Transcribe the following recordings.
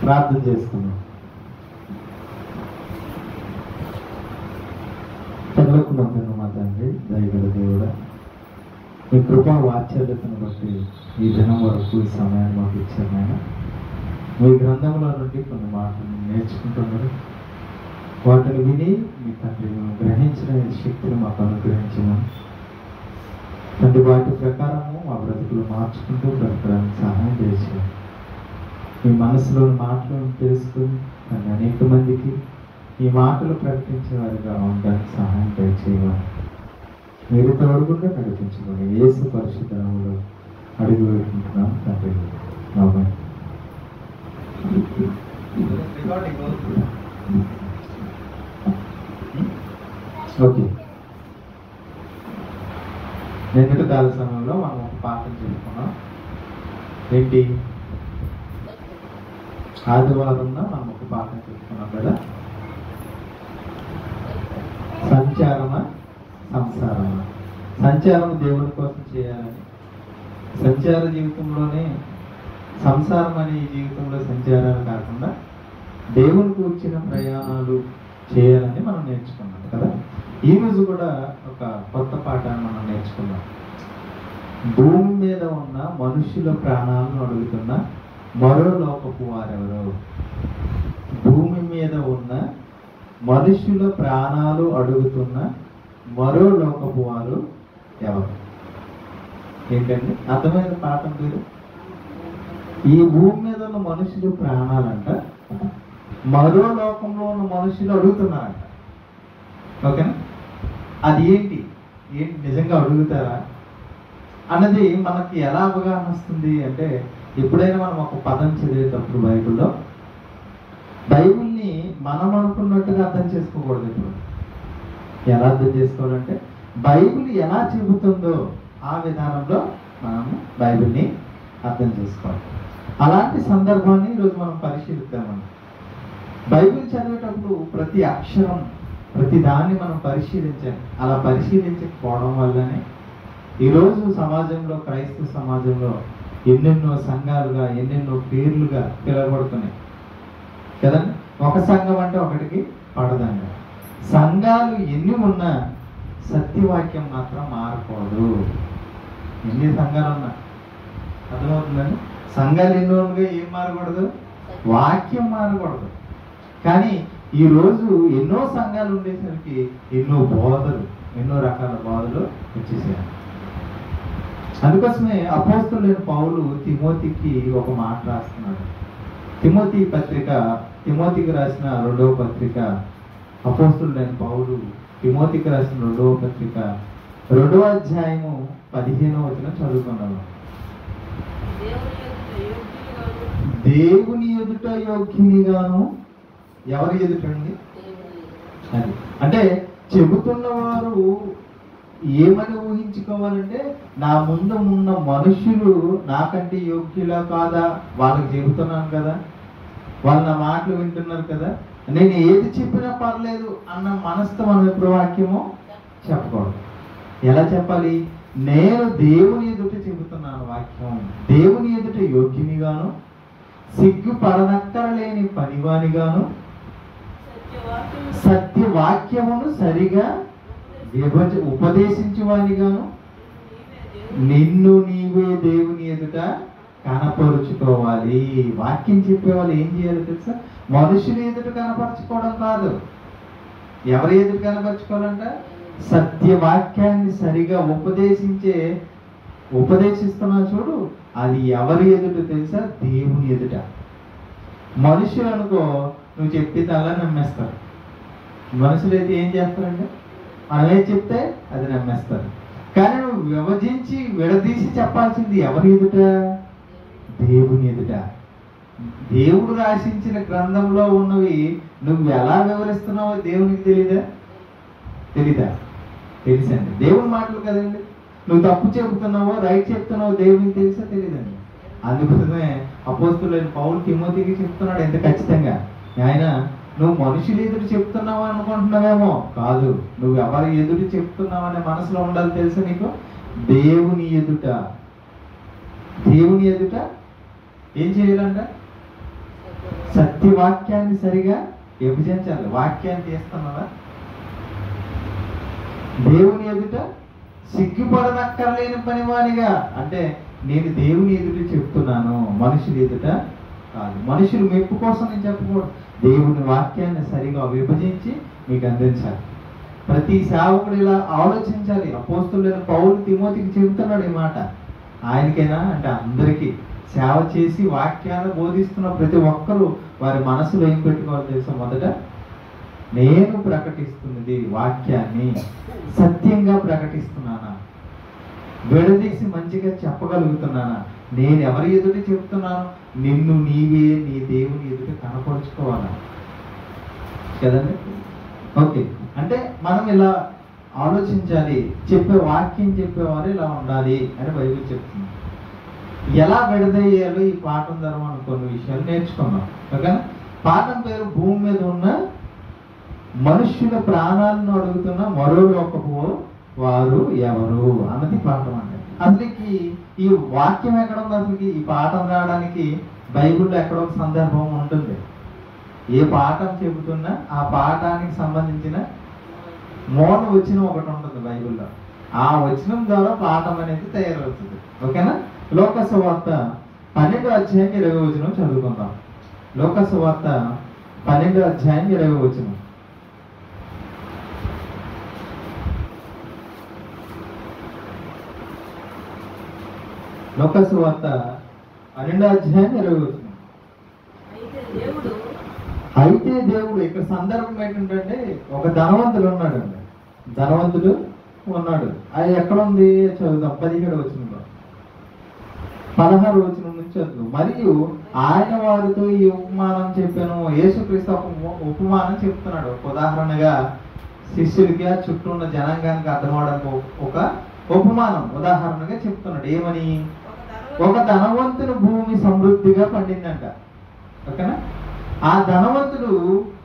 ప్రార్థన చేసుకున్నాం. చదువుకున్నాను మా తండ్రి, దయగల దేవుడా, మీ కృపా వాత్సల్యతను బట్టి ఈ దినం వరకు ఈ సమయాన్ని మాకు ఇచ్చారు నాయన. మీ గ్రంథంలో నుండి కొన్ని మాటలు నేర్చుకుంటున్నారు, వాటిని విని మీ తండ్రి గ్రహించిన శక్తిని మాకు అనుగ్రహించమని తండ్రి, వాటి ప్రకారము మా బ్రతుకులు మార్చుకుంటూ బ్రతకడానికి సహాయం చేసాం. మీ మనసులోని మాటలను తెలుసుకుని తండ్రి అనేక మందికి ఈ మాటలు ప్రకటించే వారిగా ఉండడానికి సహాయం దయచేయాలి. మీరు తోడుకుండా నడిపించుకోండి. యేసు పరిశుద్ధ నామములో అడుగు వేడుకుంటున్నాం తండ్రి. ఆమేన్. ఓకే, నిన్నటి కాల సమయంలో మనం ఒక పాఠం చెప్పుకున్నాం. ఏంటి? ఆదివారంలో మనం ఒక పాఠం చెప్పుకున్నాం కదా, సంచారమా సంసారమా. సంచారం దేవుని కోసం చేయాలని, సంచార జీవితంలోనే సంసారం అనే ఈ జీవితంలో సంచారాలు కాకుండా దేవునికి వచ్చిన ప్రయాణాలు చేయాలని మనం నేర్చుకున్నాం కదా. ఈరోజు కూడా ఒక కొత్త పాఠాన్ని మనం నేర్చుకున్నాం. భూమి మీద ఉన్న మనుషుల ప్రాణాలను అడుగుతున్న మరో లోకపు వారెవరు? భూమి మీద ఉన్న మనుషుల ప్రాణాలు అడుగుతున్న మరో లోకపు వారు ఎవరు? ఏంటండి అర్థమైన పాఠం పేరు? ఈ భూమి మీద ఉన్న మనుషులు ప్రాణాలంట మరో లోకంలో ఉన్న మనుషులు అడుగుతున్నారంట. ఓకేనా? అది ఏంటి నిజంగా అడుగుతారా అన్నది మనకి ఎలా అవగాహన వస్తుంది అంటే, ఎప్పుడైనా మనం ఒక పదం చదివేటప్పుడు బైబిల్ని మనం అనుకున్నట్టుగా అర్థం చేసుకోకూడదు. ఇప్పుడు ఎలా అర్థం చేసుకోవాలంటే, బైబిల్ ఎలా చెబుతుందో ఆ విధానంలో మనము బైబిల్ని అర్థం చేసుకోవాలి. అలాంటి సందర్భాన్ని ఈరోజు మనం పరిశీలిద్దామని. బైబిల్ చదివేటప్పుడు ప్రతి అక్షరం, ప్రతి దాన్ని మనం పరిశీలించాలి. అలా పరిశీలించకపోవడం వల్లనే ఈరోజు సమాజంలో, క్రైస్తవ సమాజంలో ఎన్నెన్నో సంఘాలుగా, ఎన్నెన్నో పేర్లుగా పిలువబడుతున్నాయి కదండి. ఒక సంఘం అంటే ఒకటికి పడదండి. సంఘాలు ఎన్ని ఉన్నా సత్యవాక్యం మాత్రం మారకూడదు. ఎన్ని సంఘాలు ఉన్నా అర్థమవుతుందండి. సంఘాలు ఎన్నో ఉండగా ఏం మారకూడదు? వాక్యం మారకూడదు. కానీ ఈరోజు ఎన్నో సంఘాలు ఉండేసరికి ఎన్నో బోధలు, ఎన్నో రకాల బోధలు వచ్చేసాయి. అందుకోసమే అపోస్తలుడైన పౌలు తిమోతికి ఒక మాట రాస్తున్నాడు. తిమోతికి రాసిన 2వ పత్రిక, అపోస్తలుడైన పౌలు తిమోతికి రాసిన 2వ పత్రిక 2వ అధ్యాయము 15వ వచనం చదువుకున్నాము. దేవుని ఎదుట యోగ్యునిగాను. ఎవరి ఎదుటండి? అది అంటే చెబుతున్నవారు ఏమని ఊహించుకోవాలంటే, నా ముందు ఉన్న మనుషులు నాకంటే యోగ్యులా కాదా, వాళ్ళకి చెబుతున్నాను కదా, వాళ్ళు నా మాటలు వింటున్నారు కదా, నేను ఏది చెప్పినా పర్లేదు అన్న మనసుతో మనం ఎప్పుడు వాక్యమో చెప్పకూడదు. ఎలా చెప్పాలి? నేను దేవుని ఎదుట చెబుతున్నాను వాక్యం, దేవుని ఎదుట యోగ్యునిగాను, సిగ్గుపడనక్కరలేని పనివానిగాను, సత్యవాక్యమును సరిగా ఉపదేశించువానిగాను, నిన్ను నీవే దేవుని ఎదుట కనపరుచుకోవాలి. వాక్యం చెప్పేవాళ్ళు ఏం చేయాలి తెలుసా? మనుషుల ఎదుట కనపరచుకోవడం కాదు. ఎవరి ఎదుట కనపరచుకోవాలంట? సత్యవాక్యాన్ని సరిగా ఉపదేశిస్తున్నా చూడు, అది ఎవరి ఎదుట తెలుసా? దేవుని ఎదుట. మనుషులు అనుకో, నువ్వు చెప్పింది అలా నమ్మేస్తారు. మనుషులు అయితే ఏం చేస్తారంటే, మనం ఏం చెప్తే అది నమ్మేస్తారు. కానీ నువ్వు విడదీసి చెప్పాల్సింది ఎవరి ఎదుట? దేవుని ఎదుట. దేవుడు రాసించిన గ్రంథంలో ఉన్నవి నువ్వు ఎలా వివరిస్తున్నావో దేవునికి తెలీదా? తెలుసండి. దేవుని మాటలు కదండి. నువ్వు తప్పు చెబుతున్నావో రైట్ చెప్తున్నావో దేవునికి తెలుసా? తెలీదండి. అందుకోసమే అపోస్తలుడైన పౌలు తిమోతికి చెప్తున్నాడు ఎంత ఖచ్చితంగా, ఆయన నువ్వు మనుషులు ఎదురు చెప్తున్నావు అనుకుంటున్నావేమో, కాదు, నువ్వు ఎవరి ఎదురు చెప్తున్నావు అనే మనసులో ఉండాలి తెలుసా నీకు? దేవుని ఎదుట ఏం చేయాలంట? సత్యవాక్యాన్ని సరిగా విభజించాలి. వాక్యాన్ని తీస్తున్నావా? దేవుని ఎదుట సిగ్గుపడనక్కర్లేని పనివానిగా, అంటే నేను దేవుని ఎదుట చెప్తున్నాను, మనుషుల ఎదుట కాదు. మనుషులు మెప్పు కోసం నేను చెప్పకూడదు. దేవుని వాక్యాన్ని సరిగా విభజించి మీకు అందించాలి. ప్రతి సేవకుడు ఇలా ఆలోచించాలి. అపోస్తలుడైన పౌలు తిమోతికి చెబుతున్నాడు ఈ మాట. ఆయనకైనా అంటే అందరికీ సేవ చేసి వాక్యాన్ని బోధిస్తున్న ప్రతి ఒక్కరూ వారి మనసులో ఏం పెట్టుకోవాలి తెలుసా? మొదట నేను ప్రకటిస్తున్నది వాక్యాన్ని సత్యంగా ప్రకటిస్తున్నానా, విడదీసి మంచిగా చెప్పగలుగుతున్నానా, నేను ఎవరి ఎదుట చెప్తున్నాను, నిన్ను నీవే నీ దేవుని ఎదుట కనపరుచుకోవాలా కదండి. ఓకే, అంటే మనం ఇలా ఆలోచించాలి. చెప్పే వాక్యం చెప్పేవారు ఇలా ఉండాలి అని బైబిల్ చెప్తుంది. ఎలా విడదయ్యాలో ఈ పాఠం ద్వారా మనం కొన్ని విషయాలు నేర్చుకున్నాం. ఓకేనా? పాఠం పేరు భూమి మీద ఉన్న మనుష్యుల ప్రాణాలను అడుగుతున్న మరో లోకపు వారు ఎవరు అన్నది పాఠం. అంటే అసలుకి ఈ వాక్యం ఎక్కడ ఉంది? అసలుకి ఈ పాఠం రావడానికి బైబిల్లో ఎక్కడో ఒక సందర్భం ఉంటుంది. ఏ పాఠం చెబుతున్నా ఆ పాఠానికి సంబంధించిన మూల వచనం ఒకటి ఉంటుంది బైబిల్లో. ఆ వచనం ద్వారా పాఠం అనేది తయారవుతుంది. ఓకేనా? లోక సువార్త 12వ అధ్యాయం 20వ వచనం చదువుకుందాం. లోక సువార్త 12వ అధ్యాయం 20వ వచనం. లోక సువార్త 12వ అధ్యాయం 20వ వచనం. అయితే దేవుడు, ఇక్కడ సందర్భం ఏంటంటే ఒక ధనవంతుడు ఉన్నాడు. ధనవంతుడు ఉన్నాడు. అది ఎక్కడ ఉంది చదువుదాం. 17వ వచనంలో, 16వ వచనం నుంచి చదువు. మరియు ఆయన వారితో ఈ ఉపమానం చెప్పాను. యేసుక్రీస్తు ఉపమానం చెప్తున్నాడు. ఉదాహరణగా శిష్యులకి ఆ చుట్టూ ఉన్న జనాంగానికి అర్థమవడానికి ఒక ఉపమానం ఉదాహరణగా చెప్తున్నాడు. ఏమని? ఒక ధనవంతుని భూమి సమృద్ధిగా పండిందంట. ఓకేనా? ఆ ధనవంతుడు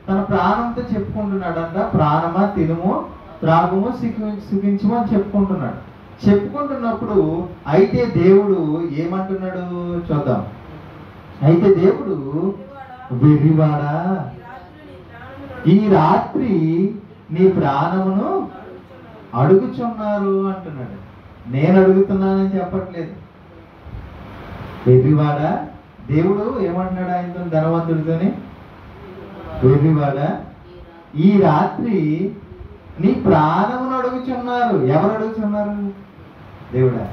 తన ప్రాణంతో చెప్పుకుంటున్నాడంట, ప్రాణమా తినుము త్రాగుము సుఖించుము అని చెప్పుకుంటున్నాడు. చెప్పుకుంటున్నప్పుడు అయితే దేవుడు ఏమంటున్నాడు చూద్దాం. అయితే దేవుడు, వెర్రివాడా, ఈ రాత్రి నీ ప్రాణమును అడుగుచున్నారు అంటున్నాడు. నేను అడుగుతున్నానని చెప్పట్లేదు. వెర్రివాడా, దేవుడు ఏమంటున్నాడు ఆయనతో, ధనవంతుడితోని? వెర్రివాడా, ఈ రాత్రి నీ ప్రాణమును అడుగుచున్నారు. ఎవరు అడుగుచున్నారు? దేవుడా.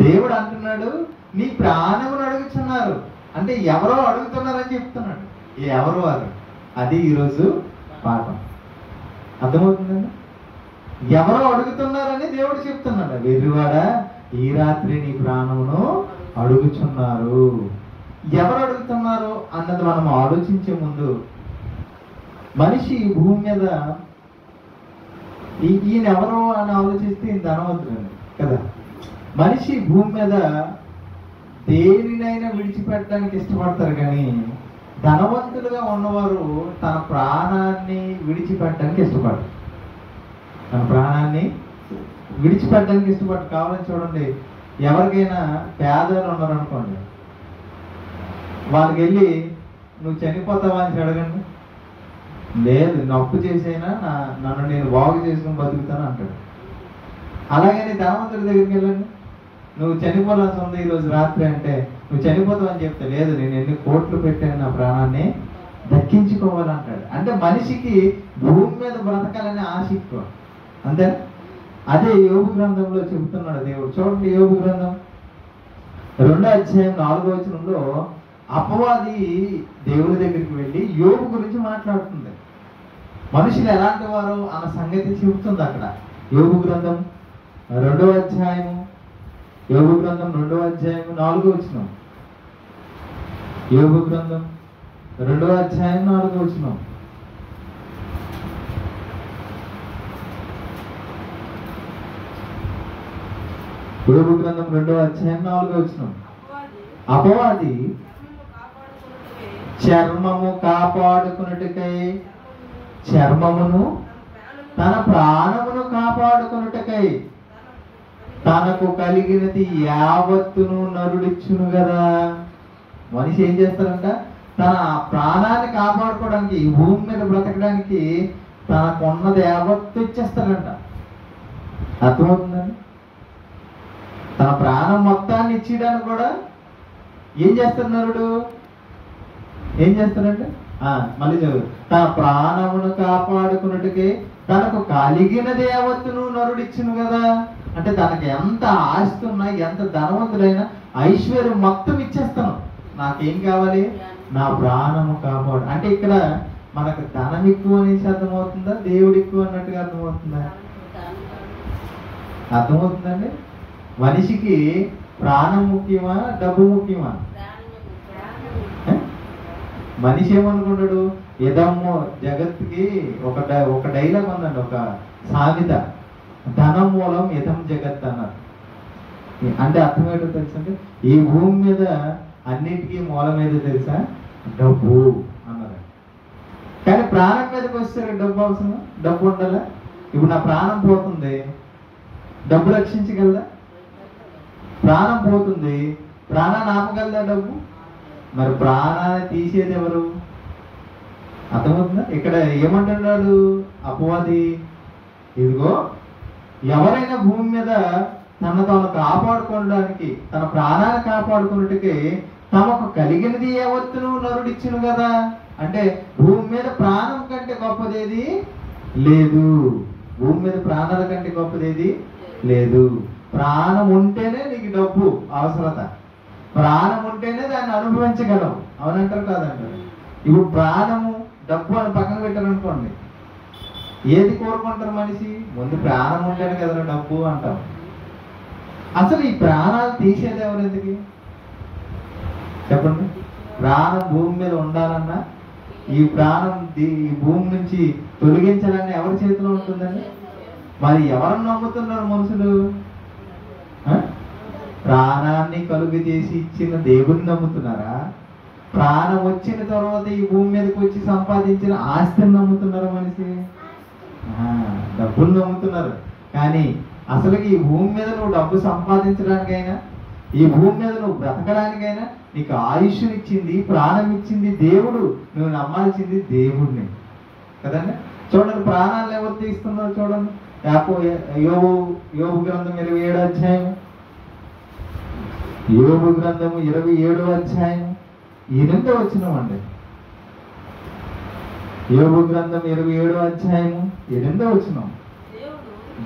దేవుడు అంటున్నాడు నీ ప్రాణమును అడుగుచున్నారు. అంటే ఎవరో అడుగుతున్నారని చెప్తున్నాడు. ఎవరు వారు? అది ఈరోజు పాఠం. అర్థమవుతుందండి? ఎవరో అడుగుతున్నారని దేవుడు చెప్తున్నాడు. వెర్రివాడా, ఈ రాత్రి నీ ప్రాణమును అడుగుచున్నారు. ఎవరు అడుగుతున్నారు అన్నది మనం ఆలోచించే ముందు, మనిషి భూమి మీద ఈయన ఎవరో అని ఆలోచిస్తే ఈయన ధనవంతుడు కదా. మనిషి భూమి మీద దేనినైనా విడిచిపెట్టడానికి ఇష్టపడతారు, కానీ ధనవంతులుగా ఉన్నవారు తన ప్రాణాన్ని విడిచిపెట్టడానికి ఇష్టపడరు. తన ప్రాణాన్ని విడిచిపెట్టడానికి ఇష్టపడరు. కావాలని చూడండి, ఎవరికైనా పేదలు ఉన్నారనుకోండి, వాళ్ళకి వెళ్ళి నువ్వు చనిపోతావా అని అడగండి. లేదు, నప్పు చేసైనా నన్ను నేను బాగు చేసుకుని బతుకుతాను అంటాడు. అలాగని ధనవంతుడి దగ్గరికి వెళ్ళండి, నువ్వు చనిపోవాల్సి ఉంది ఈరోజు రాత్రి అంటే, నువ్వు చనిపోతావని చెప్తే, లేదు నేను ఎన్ని కోట్లు పెట్టాను నా ప్రాణాన్ని దక్కించుకోవాలంటాడు. అంటే మనిషికి భూమి మీద బ్రతకాలనే ఆశ ఎక్కువ. అంతే. అదే యోబు గ్రంథంలో చెబుతున్నాడు దేవుడు. చూడండి, యోబు గ్రంథం 2వ అధ్యాయం 4వ వచనంలో అపవాది దేవుడి దగ్గరికి వెళ్ళి యోబు గురించి మాట్లాడుతుంది. మనుషులు ఎలాంటి వారు అన్న సంగతి చెబుతుంది అక్కడ. యోబు గ్రంథం 2వ అధ్యాయము, యోబు గ్రంథం 2వ అధ్యాయము 4వ వచనం. యోబు గ్రంథం 2వ అధ్యాయం 4వ వచనం. యోబు గ్రంథం 2వ అధ్యాయం 4వ వచనం. అపవాది చర్మము కాపాడుకున్నట్టుకై, చర్మమును తన ప్రాణమును కాపాడుకున్నట్టుకై తనకు కలిగినది యావత్తును నరుడిచ్చును కదా. మనిషి ఏం చేస్తారంట? తన ప్రాణాన్ని కాపాడుకోవడానికి, ఈ భూమి మీద బ్రతకడానికి తనకున్నది యావత్తు ఇచ్చేస్తాడంట. అర్థమవుతుందండి? తన ప్రాణం మొత్తాన్ని ఇచ్చేయడానికి కూడా ఏం చేస్తాడు నరుడు? ఏం చేస్తాడంటే మళ్ళీ చదువు. తన ప్రాణమును కాపాడుకున్నట్టుకే తనకు కలిగినది యావత్తును నరుడు ఇచ్చును కదా. అంటే తనకి ఎంత ఆస్తి ఉన్నా, ఎంత ధనవంతుడైనా ఐశ్వర్యం మొత్తం ఇచ్చేస్తాను, నాకేం కావాలి? నా ప్రాణము కాపాడు. అంటే ఇక్కడ మనకు ధనం ఎక్కువ అనేసి అర్థమవుతుందా, దేవుడు ఎక్కువ అన్నట్టుగా అర్థమవుతుందా? అర్థమవుతుందండి? మనిషికి ప్రాణం ముఖ్యమా, డబ్బు ముఖ్యమా? మనిషి ఏమనుకుంటాడు? యదమ్మో జగత్తుకి ఒక డైలాగ్ ఉందండి, ఒక సామెత, ధనం మూలం యథం జగత్ అన్నారు. అంటే అర్థం ఏంటో తెలుసా? అంటే ఈ భూమి మీద అన్నిటికీ మూలం ఏదో తెలుసా? డబ్బు అన్నారు. కానీ ప్రాణం మీదకి వస్తారు డబ్బు అవసరం, డబ్బు ఉండాలా? ఇప్పుడు నా ప్రాణం పోతుంది, డబ్బు రక్షించగలదా? ప్రాణం పోతుంది, ప్రాణాన్ని ఆపగలదా డబ్బు? మరి ప్రాణాన్ని తీసేది ఎవరు? అర్థమవుతుందా? ఇక్కడ ఏమంటున్నాడు అపవాది? ఇదిగో, ఎవరైనా భూమి మీద తను కాపాడుకోవడానికి, తన ప్రాణాన్ని కాపాడుకున్నట్టుకి తమకు కలిగినది యావత్తును నరుడిచ్చును కదా. అంటే భూమి మీద ప్రాణం కంటే గొప్పదేది లేదు. భూమి మీద ప్రాణాల కంటే గొప్పదేది లేదు. ప్రాణం ఉంటేనే నీకు డబ్బు అవసరత, ప్రాణం ఉంటేనే దాన్ని అనుభవించగలవు. అవునంటారు కాదంటారు? ఇప్పుడు ప్రాణము డబ్బు అని పక్కన పెట్టారనుకోండి, ఏది కోరుకుంటారు మనిషి? ముందు ప్రాణం ఉంటేనే కదా డబ్బు అంటాం. అసలు ఈ ప్రాణాలు తీసేది ఎవరు? ఎందుకు చెప్పండి? ప్రాణం భూమి మీద ఉండాలన్నా, ఈ ప్రాణం ఈ భూమి నుంచి తొలగించాలన్నా ఎవరి చేతిలో ఉంటుందండి? మరి ఎవరిని నమ్ముతున్నారు మనుషులు? ప్రాణాన్ని కలుగు చేసి ఇచ్చిన దేవుని నమ్ముతున్నారా? ప్రాణం వచ్చిన తర్వాత ఈ భూమి మీదకి వచ్చి సంపాదించిన ఆస్తిని నమ్ముతున్నారు మనిషి? డబ్బులు నమ్ముతున్నారు. కానీ అసలు ఈ భూమి మీద నువ్వు డబ్బు సంపాదించడానికైనా, ఈ భూమి మీద నువ్వు బ్రతకడానికైనా నీకు ఆయుష్నిచ్చింది, ప్రాణం ఇచ్చింది దేవుడు. నువ్వు నమ్మాల్సింది దేవుడిని కదండి. చూడండి, ప్రాణాలను ఎవరు తీస్తున్నారు చూడండి. యోబు గ్రంథం 27వ అధ్యాయం, యోబు గ్రంథము 27వ అధ్యాయం 8వ వచనం అండి. యోబు గ్రంథం 27వ అధ్యాయము 8వ వచనం.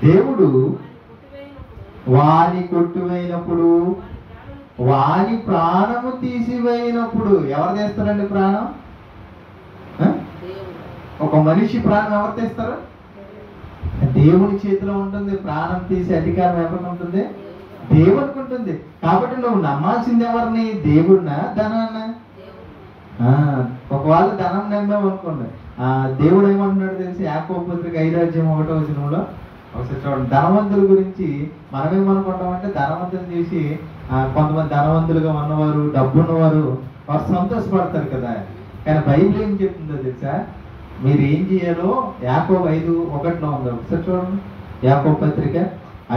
దేవుడు వాని కొట్టువైనప్పుడు, వాని ప్రాణము తీసివేయినప్పుడు, ఎవరు తీస్తారండి ప్రాణం? ఒక మనిషి ప్రాణం ఎవరు తీస్తారు? దేవుని చేతిలో ఉంటుంది. ప్రాణం తీసే అధికారం ఎవరికి ఉంటుంది? దేవునికి ఉంటుంది. కాబట్టి నువ్వు నమ్మాల్సింది ఎవరిని? దేవుడినా, ధనాన్న? ఒకవేళ ధనం నమ్మావు అనుకోండి, దేవుడు ఏమంటున్నాడు తెలిసి? యాకోబు పత్రిక 5:1 వచనంలో ఒకసారి చూడండి. ధనవంతుల గురించి మనం ఏమనుకుంటామంటే, ధనవంతులు చూసి కొంతమంది ధనవంతులుగా ఉన్నవారు, డబ్బు ఉన్నవారు వారు సంతోషపడతారు కదా. కానీ బైబిల్ ఏం చెప్తుందో తెలుసా? మీరు ఏం చేయాలో యాకోబు 5:1 ఉంది. ఒకసారి చూడండి. యాకోబు పత్రిక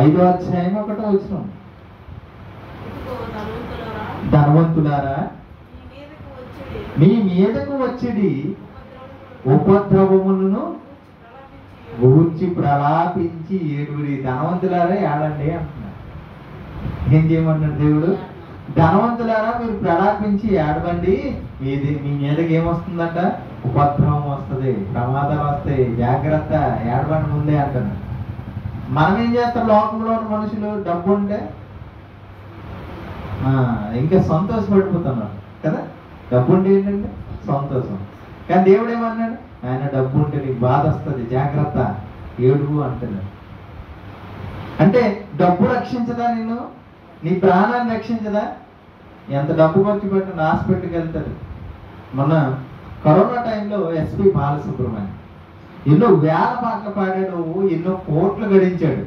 5వ అధ్యాయం 1వ వచనం. ధనవంతులారా, మీ మీదకు వచ్చేది ఉపద్రవములను ఊర్చి ప్రలాపించి ఏడుగురి. ధనవంతులారా ఏడండి అంటున్నారు. ఏం చేయమన్నాడు దేవుడు? ధనవంతులారా మీరు ప్రలాపించి ఏడవండి, మీ మీదకి ఏమొస్తుందంట? ఉపద్రవం వస్తుంది, ప్రమాదాలు వస్తాయి, జాగ్రత్త, ఏడవండి ముందే అంటున్నాడు. మనం ఏం చేస్తాం? లోకంలో ఉన్న మనుషులు డబ్బు ఉంటే ఇంకా సంతోషపడిపోతున్నారు కదా. డబ్బు ఉంటే ఏంటంటే సంతోషం. కానీ దేవుడు ఏమన్నాడు? ఆయన డబ్బు ఉంటే నీకు బాధ వస్తుంది, జాగ్రత్త, ఏడుగు అంటున్నాడు. అంటే డబ్బు రక్షించదా నిన్ను? నీ ప్రాణాన్ని రక్షించదా? ఎంత డబ్బు ఖర్చు పెట్టి హాస్పిటల్కి వెళ్తారు. మొన్న కరోనా టైంలో ఎస్పి బాలసుబ్రహ్మణ్యం ఎన్నో వేల పాటలు పాడాడు, ఎన్నో కోట్లు గడించాడు.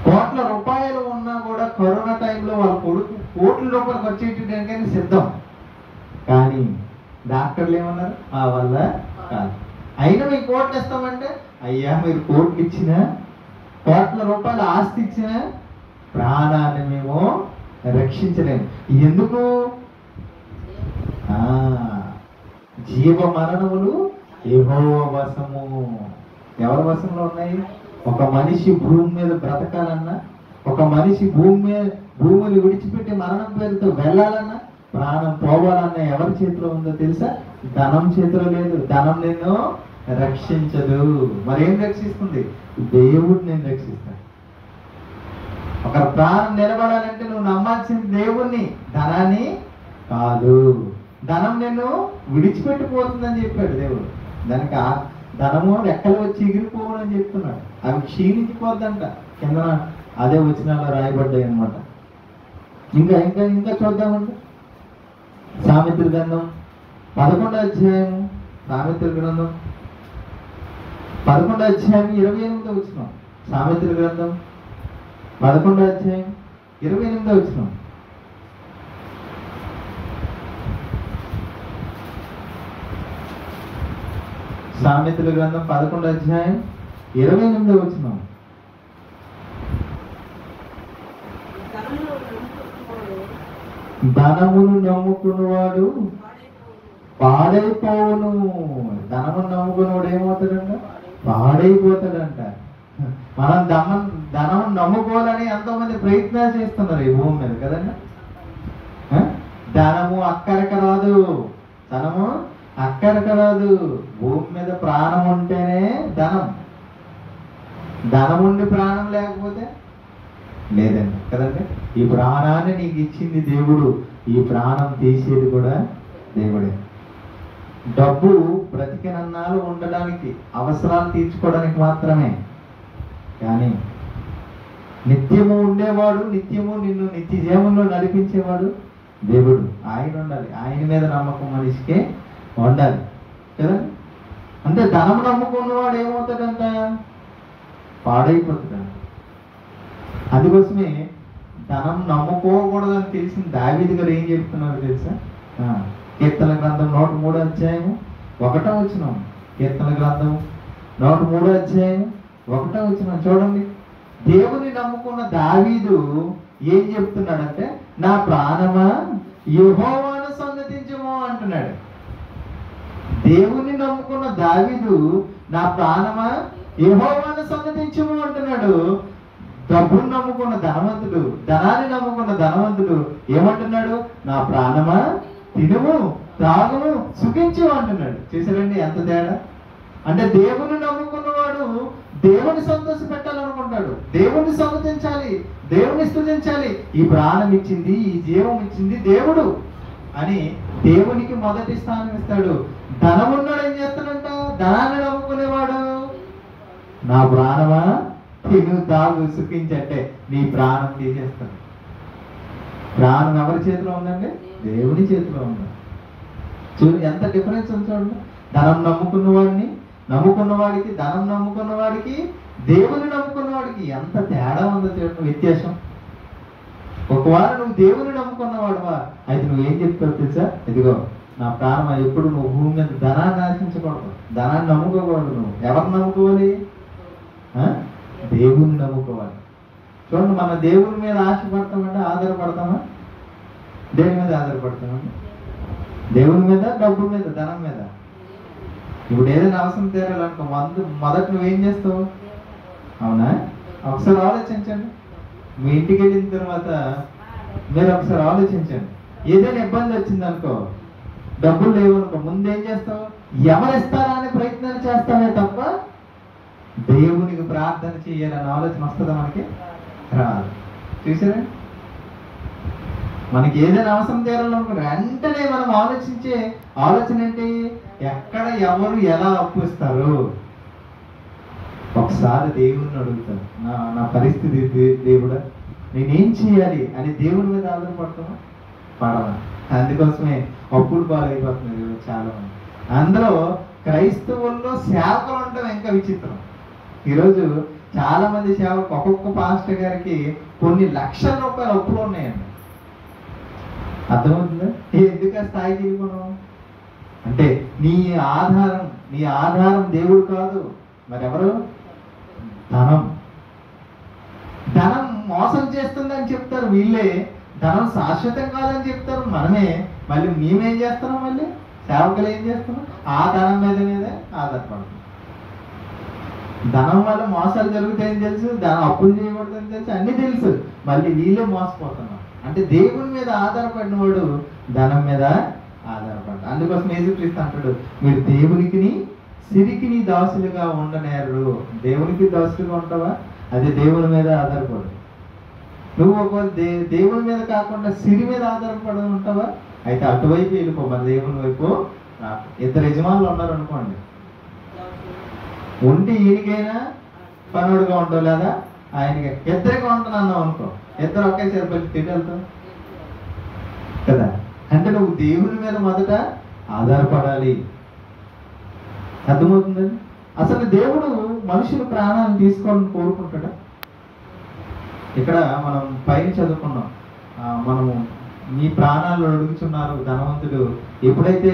కోట్ల రూపాయలు ఉన్నా కూడా కరోనా టైంలో వాళ్ళ కొడుకు కోట్ల రూపాయలు ఖర్చు పెట్టడానికైనా సిద్ధం. కానీ డాక్టర్లు ఏమన్నారు? ఆ వల్ల కాదు. అయినా మీకు కోట్లు ఇస్తామంటే, అయ్యా మీరు కోట్లు ఇచ్చినా, కోట్ల రూపాయల ఆస్తి ఇచ్చినా ప్రాణాన్ని మేము రక్షించలేము. ఎందుకు? జీవ మరణములు యెహోవా వశము. ఎవరి వశంలో ఉన్నాయి? ఒక మనిషి భూమి మీద బ్రతకాలన్నా, ఒక మనిషి భూమిని విడిచిపెట్టి మరణం పేరుతో వెళ్ళాలన్నా, ప్రాణం పోవాలన్నా ఎవరి చేతిలో ఉందో తెలుసా? ధనం చేతిలో లేదు. ధనం నిన్ను రక్షించదు. మరేం రక్షిస్తుంది? దేవుడు నిన్ను రక్షిస్తాడు. ఒక ప్రాణం నిలబడాలంటే నువ్వు నమ్మాల్సింది దేవుణ్ణి, ధనాన్ని కాదు. ధనం నిన్ను విడిచిపెట్టిపోతుందని చెప్పాడు దేవుడు. దానికి ధనము రెక్కలు వచ్చి ఎగిరిపోవని చెప్తున్నాడు. అవి క్షీణించిపోద్దంట. కింద అదే వచనాల్లో రాయబడ్డాయి అనమాట. ఇంకా ఇంకా ఇంకా చూద్దామండి. సామెతల గ్రంథం 11వ అధ్యాయం, సామెతల గ్రంథం 11వ అధ్యాయం 28వ వచనం. సామెతల గ్రంథం 11వ అధ్యాయం 28వ వచనం. సామెతల గ్రంథం 11వ అధ్యాయం 28వ వచనం. ధనమును నమ్ముకున్నవాడు పాడైపోవును. ధనమును నమ్ముకున్నవాడు ఏమవుతాడంట? పాడైపోతాడంట. మనం ధనం నమ్ముకోవాలని ఎంతో మంది ప్రయత్నాలు చేస్తున్నారు ఈ భూమి మీద కదండి. ధనము అక్కడికి రాదు. ధనము అక్కడికి రాదు. భూమి మీద ప్రాణం ఉంటేనే ధనం. ధనం ఉండి ప్రాణం లేకపోతే లేదండి కదండి. ఈ ప్రాణాన్ని నీకు ఇచ్చింది దేవుడు. ఈ ప్రాణం తీసేది కూడా దేవుడే. డబ్బు బ్రతికినన్నాళ్ళు ఉండడానికి, అవసరాలు తీర్చుకోవడానికి మాత్రమే. కానీ నిత్యము ఉండేవాడు, నిత్యము నిన్ను నిత్య జీవంలో నడిపించేవాడు దేవుడు. ఆయన ఉండాలి. ఆయన మీద నమ్మకం మనిషికే ఉండాలి కదా. అంటే ధనం నమ్ముకున్నవాడు ఏమవుతాడంట? పాడైపోతాడంట. అందుకోసమే ధనం నమ్ముకోకూడదని తెలిసిన దావీదు గారు ఏం చెప్తున్నారు తెలుసా? కీర్తన గ్రంథం 103వ అధ్యాయం 1వ వచనం. కీర్తన గ్రంథం 103వ అధ్యాయం 1వ వచనం చూడండి. దేవుని నమ్ముకున్న దావీదు ఏం చెప్తున్నాడంటే, నా ప్రాణమా యెహోవాను సన్నతించుము అంటున్నాడు. దేవుని నమ్ముకున్న దావీదు నా ప్రాణమా యెహోవాను సన్నతించుము అంటున్నాడు. డబ్బును నమ్ముకున్న ధనవంతుడు, ధనాన్ని నమ్ముకున్న ధనవంతుడు ఏమంటున్నాడు? నా ప్రాణమా తినుము త్రాగుము సుఖించు అంటున్నాడు. చూసారండి ఎంత తేడా? అంటే దేవుని నమ్ముకున్నవాడు దేవుని సంతోష పెట్టాలనుకుంటాడు, దేవుని సమ్మతించాలి, దేవుని స్తుతించాలి. ఈ ప్రాణం ఇచ్చింది, ఈ జీవం ఇచ్చింది దేవుడు అని దేవునికి మొదటి స్థానం ఇస్తాడు. ధనమున్నాడు ఏం చేస్తాడంట? ధనాన్ని నమ్ముకునేవాడు నా ప్రాణమా తిను తాగు సుఖించంటే నీ ప్రాణం తీసేస్తాడు. ప్రాణం ఎవరి చేతిలో ఉందండి? దేవుని చేతిలో ఉంది. చూడండి ఎంత డిఫరెన్స్ ఉంది చూడండి. ధనం నమ్ముకున్నవాడికి ధనం నమ్ముకున్నవాడికి దేవుని నమ్ముకున్నవాడికి ఎంత తేడా ఉందో చూడండి, వ్యత్యాసం. ఒకవేళ నువ్వు దేవుని నమ్ముకున్నవాడువా అయితే నువ్వేం చెప్తావు తెలుసా? ఇదిగో నా ప్రాణం ఎప్పుడు నువ్వు భూమి మీద ధనాన్ని ఆశించకూడదు, ధనాన్ని నమ్ముకోకూడదు. నువ్వు ఎవరిని నమ్ముకోవాలి? దేవుని నమ్ముకోవాలి. చూడండి, మన దేవుని మీద ఆశపడతామంటే ఆధారపడతామా? దేవుని మీద ఆధారపడతామండి. దేవుని మీద, డబ్బు మీద, ధనం మీద. ఇప్పుడు ఏదైనా అవసరం తీరాలనుకో మొదట నువ్వేం చేస్తావు? అవునా? ఒకసారి ఆలోచించండి. మీ ఇంటికి వెళ్ళిన తర్వాత మీరు ఒకసారి ఆలోచించండి. ఏదైనా ఇబ్బంది వచ్చింది అనుకో, డబ్బులు లేవు అనుకో, ముందేం చేస్తావు? ఎవరిస్తారా అనే ప్రయత్నాలు చేస్తావే తప్ప దేవునికి ప్రార్థన చేయాలని ఆలోచన వస్తుందా మనకి? రాదు. చూసారా? మనకి ఏదైనా అవసరం తీరాలనుకో వెంటనే మనం ఆలోచించే ఆలోచన ఏంటి? ఎక్కడ ఎవరు ఎలా అప్పు ఇస్తారు? ఒకసారి దేవుడిని అడుగుతాను, నా పరిస్థితి దేవుడా నేనేం చేయాలి అని దేవుడి మీద ఆధారపడతామా? పడదా. అందుకోసమే అప్పులు పాలైపోతున్నారు చాలా మంది. అందులో క్రైస్తవుల్లో సేవకులు ఉండటం ఇంకా విచిత్రం. ఈరోజు చాలా మంది సేవకు ఒక్కొక్క పాస్టర్ గారికి కొన్ని లక్షల రూపాయల అప్పులు ఉన్నాయండి. అర్థమవుతుందా? ఎందుకు ఆ స్థాయికి వెళ్ళిపోను అంటే నీ ఆధారం దేవుడు కాదు, మరెవరు? ధనం. ధనం మోసం చేస్తుందని చెప్తారు వీళ్ళే, ధనం శాశ్వతం కాదని చెప్తారు మనమే. మళ్ళీ మేమేం చేస్తున్నాం? మళ్ళీ సేవకులు ఏం చేస్తున్నారు? ఆ ధనం మీదే ఆధారపడుతున్నారు. ధనం వల్ల మోసాలు జరుగుతాయని తెలుసు, అప్పులు చేయకూడదని తెలుసు, అన్నీ తెలుసు, మళ్ళీ వీళ్ళే మోసపోతున్నారు. అంటే దేవుని మీద ఆధారపడిన వాడు ధనం మీద ఆధారపడ్డాడు. అందుకోసం యేసుక్రీస్తు అంటాడు, మీరు దేవునికి సిరికిని దాసులుగా ఉండనేరు. దేవునికి దాసులుగా ఉంటావా? అది దేవుని మీద ఆధారపడు. నువ్వు ఒకవేళ దేవుని మీద కాకుండా సిరి మీద ఆధారపడి ఉంటావా? అయితే అటువైపు వెళ్ళిపో, మరి దేవుని వైపు. ఇద్దరు యజమానులు ఉన్నారు అనుకోండి, ఉండి ఈయనకైనా పనుడుగా ఉంటావు, లేదా ఆయనకి ఇద్దరిగా ఉంటున్నావు అనుకో, ఇద్దరు ఒకేసారి పని తిట్టెళ్తావు కదా. అంటే నువ్వు దేవుని మీద మొదట ఆధారపడాలి. అర్థమవుతుందండి? అసలు దేవుడు మనుషుల ప్రాణాలను తీసుకోవాలని కోరుకుంటాడా? ఇక్కడ మనం పైన చదువుకున్నాం, మనము మీ ప్రాణాలు అడుగుతున్నారు ధనవంతుడు. ఎప్పుడైతే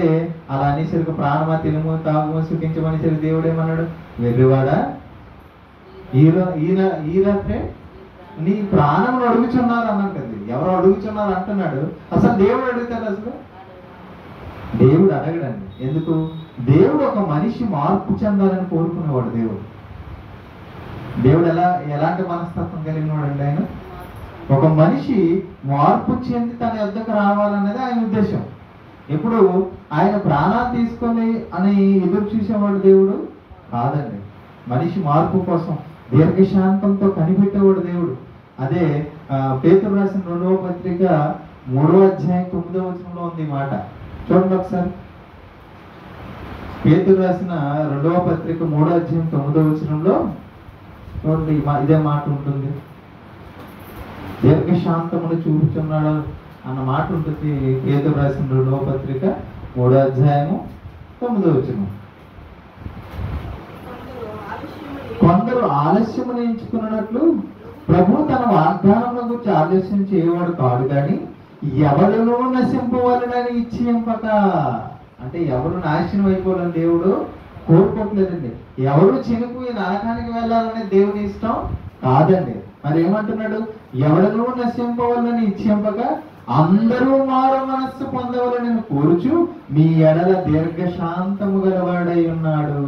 అలా అనేసరికి ప్రాణమా తినుము తాగుము సుఖించమనేసరికి దేవుడు ఏమన్నాడు? వెర్రివాడా, ఈ రాత్రే నీ ప్రాణములు అడుగుచున్నారు అన్నాడు కదా. ఎవరు అడుగుచున్నారు అంటున్నాడు. అసలు దేవుడు అడుగుతాడు? అసలు దేవుడు అడగడండి. ఎందుకు? దేవుడు ఒక మనిషి మార్పు చెందాలని కోరుకునేవాడు. దేవుడు ఎలాంటి మనస్తత్వం కలిగిన వాడు? ఆయన ఒక మనిషి మార్పు చెంది తన యొద్దకు రావాలనేది ఆయన ఉద్దేశం. ఎప్పుడు ఆయన ప్రాణాలు తీసుకొని అని ఎదురు చూసేవాడు దేవుడు కాదండి. మనిషి మార్పు కోసం దీర్ఘశాంతంతో కనిపెట్టేవాడు దేవుడు. అదే పేతురు రాసిన 2వ పత్రిక 3వ అధ్యాయం 9వ వచనంలో ఉంది ఈ మాట. చూడండి ఒకసారి. పేతురు రాసిన 2వ పత్రిక 3వ అధ్యాయం 9వ వచనంలో చూడండి, ఇదే మాట ఉంటుంది. దీర్ఘశాంతమును చూపుతున్నాడు అన్న మాట ఉంటుంది. పేతురు రాసిన 2వ పత్రిక 3వ అధ్యాయము 9వ వచనం. కొందరు ఆలస్యమును ఎంచుకున్నట్లు ప్రభు తన వాగ్దానంలో గురించి ఆలస్యం చేయవాడు కాడు, కానీ ఎవరినో నశింపవాలని ఇచ్చింపక. అంటే ఎవరు నాశనం అయిపోవాలని దేవుడు కోరుకోవట్లేదండి. ఎవరు చినుకుని నరకానికి వెళ్ళాలనే దేవుని ఇష్టం కాదండి. మరి ఏమంటున్నాడు? ఎవరినో నశింపవాలని ఇచ్చింపక అందరూ మారు మనస్సు పొందవాలని కోరుచు మీ ఎడల దీర్ఘశాంతము గలవాడై ఉన్నాడు.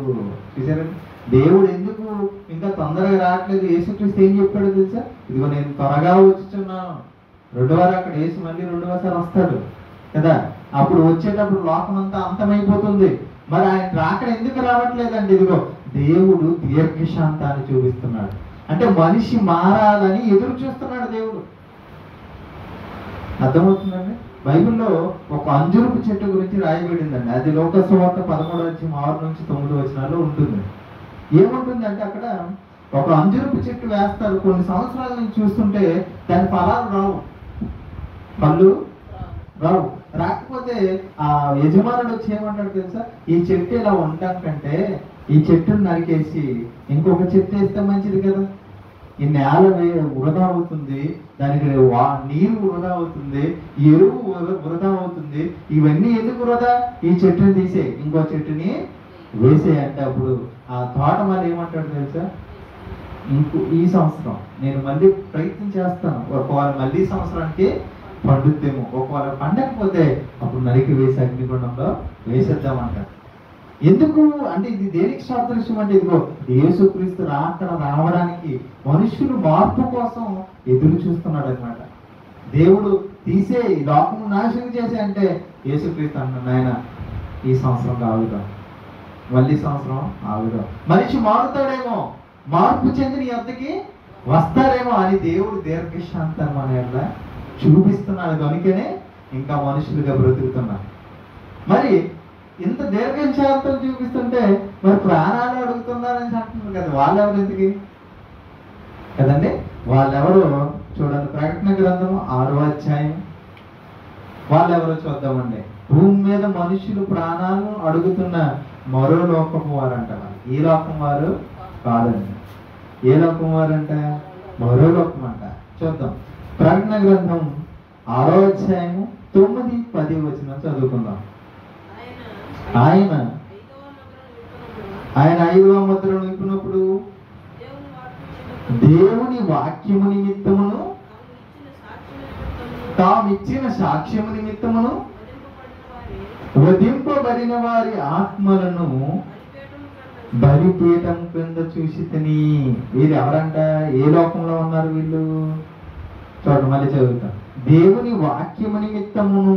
చూసారండి, దేవుడు ఎందుకు ఇంకా తొందరగా రావట్లేదు? యేసుక్రీస్తు ఏం చెప్పాడు తెలుసా? ఇదిగో నేను త్వరగా వచ్చుచున్నాను. రెండోసారి అక్కడ యేసు మళ్ళీ రెండోసారి వస్తాడు కదా. అప్పుడు వచ్చేటప్పుడు లోకం అంతా అంతమైపోతుంది. మరి ఆయన రాకడ ఎందుకు రావట్లేదండి? ఇదిగో దేవుడు దీర్ఘశాంతాన్ని చూపిస్తున్నాడు. అంటే మనిషి మారాలని ఎదురు చూస్తున్నాడు దేవుడు. అర్థమవుతుందండి? బైబిల్లో ఒక అంజురపు చెట్టు గురించి రాయబడిందండి. అది లోక సువార్త 11వ అధ్యాయం 6 నుంచి 9 వచనాల్లో ఉంటుంది. ఏముంటుందంటే అక్కడ ఒక అంజురపు చెట్టు వేస్తారు. కొన్ని సంవత్సరాల నుంచి చూస్తుంటే దాని ఫలాలు రావు, పళ్ళు రావు. రాకపోతే ఆ యజమానుడు వచ్చి ఏమంటాడు తెలుసా? ఈ చెట్టు ఇలా ఉండటం కంటే ఈ చెట్టును నరికేసి ఇంకొక చెట్టు వేస్తే మంచిది కదా. ఈ నేల వృధా అవుతుంది, దానికి నీరు వృధా అవుతుంది, ఎరువు వృధా అవుతుంది. ఇవన్నీ ఎందుకు వృధా? ఈ చెట్టుని తీసే ఇంకో చెట్టుని వేసే అంటే అప్పుడు ఆ తోట మళ్ళీ ఏమంటాడు తెలుసా? ఈ సంవత్సరం నేను మళ్ళీ ప్రయత్నం చేస్తాను, ఒకవేళ మళ్ళీ సంవత్సరానికి పండుద్దేమో, ఒకవేళ పండకపోతే అప్పుడు నరికి వేసి అగ్నిగుండంలో వేసేద్దామంటాడు. ఎందుకు అంటే ఇది దేనికి సాదృశ్యం అంటే ఇదిగో యేసుక్రీస్తు రావడానికి మనుషులు మార్పు కోసం ఎదురు చూస్తున్నాడు అనమాట. దేవుడు తీసే ఈ లోకము నాశనం చేసే అంటే యేసుక్రీస్తు అన్నాడు, ఆయన ఈ సంవత్సరం ఆగుదాం, మళ్ళీ సంవత్సరం ఆగుదాం. మనిషి మారుతాడేమో, మార్పు చెంది నీ వద్దకి వస్తాడేమో అని దేవుడు దీర్ఘశాంతం అనేలా చూపిస్తున్నాడు. కనుకనే ఇంకా మనుషులుగా బ్రతుకుతున్నారు. మరి ఇంత దీర్ఘశాంతం చూపిస్తుంటే మరి ప్రాణాలు అడుగుతున్నారని అంటున్నారు కదా. వాళ్ళెవరు ఎందుకు కదండి? వాళ్ళెవరు చూడండి. ప్రకటన గ్రంథం 6వ అధ్యాయం వాళ్ళెవరో చూద్దామండి. భూమి మీద మనుషులు ప్రాణాలను అడుగుతున్న మరో లోకము వారంట. ఈ లోకం వారు కాదండి. ఏ లోకం వారంట? మరో లోకం అంట. చూద్దాం. ప్రకటన గ్రంథం 6వ అధ్యాయము 9, 10 వచనం చదువుకుందాం. ఆయన 5వ ముద్రను విప్పినప్పుడు దేవుని వాక్యము నిమిత్తమును తామిచ్చిన సాక్ష్యము నిమిత్తమును వధింపబడిన వారి ఆత్మలను బలిపీఠం కింద చూసి తిని. వీరు ఎవరంట? ఏ లోకంలో ఉన్నారు వీళ్ళు? చూడండి, మళ్ళీ చదువుతాం. దేవుని వాక్యము నిమిత్తమును